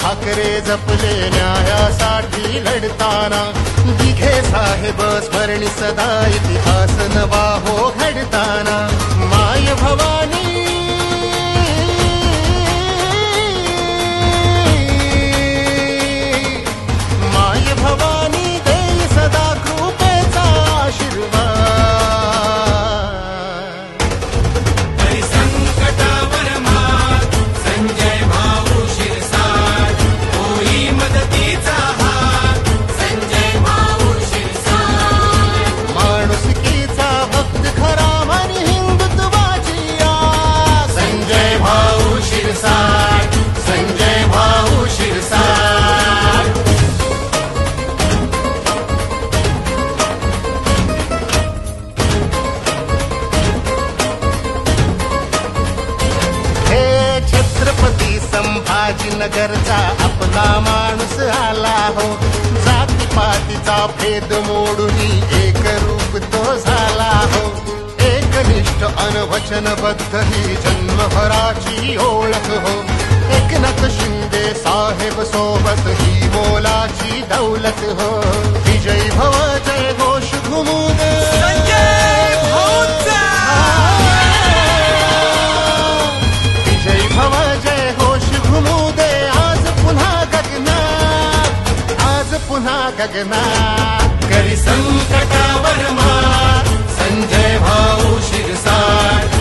ठाकरे जपले न्यायासाठी लढताना, दिघे साहेब स्मरणी सदा इतिहास नवा हो घडताना. माय भवानी माय भवानी देई सदा कृपेचा आशीर्वाद. संकटावर मात संजय भाऊ शिरसाट, होई मदतीचा हात संजय भाऊ शिरसाट. माणुसकीचा भक्त खरा आणि हिंदुत्वाची आस संजय भाऊ शिरसाट, संजय भाऊ शिरसाट. हे छत्रपती संभाजीनगरचा आपला माणूस आला हो. जातीपातीचा भेद मोडून एक रूप तो झाला हो. एकनिष्ठ अनवचनबद्ध ही जन्मभराची ओळख हो. एकनाथ शिंदे साहेब सोबत ही मोलाची दौलत हो. विजय भव जय घोष घुमू दे संजय भाऊचा. विजय भव जय घोष घुमू दे आज पुन्हा गगनात, आज पुन्हा गगनात. करी संकटावर मात संजय भाऊ शिरसाट,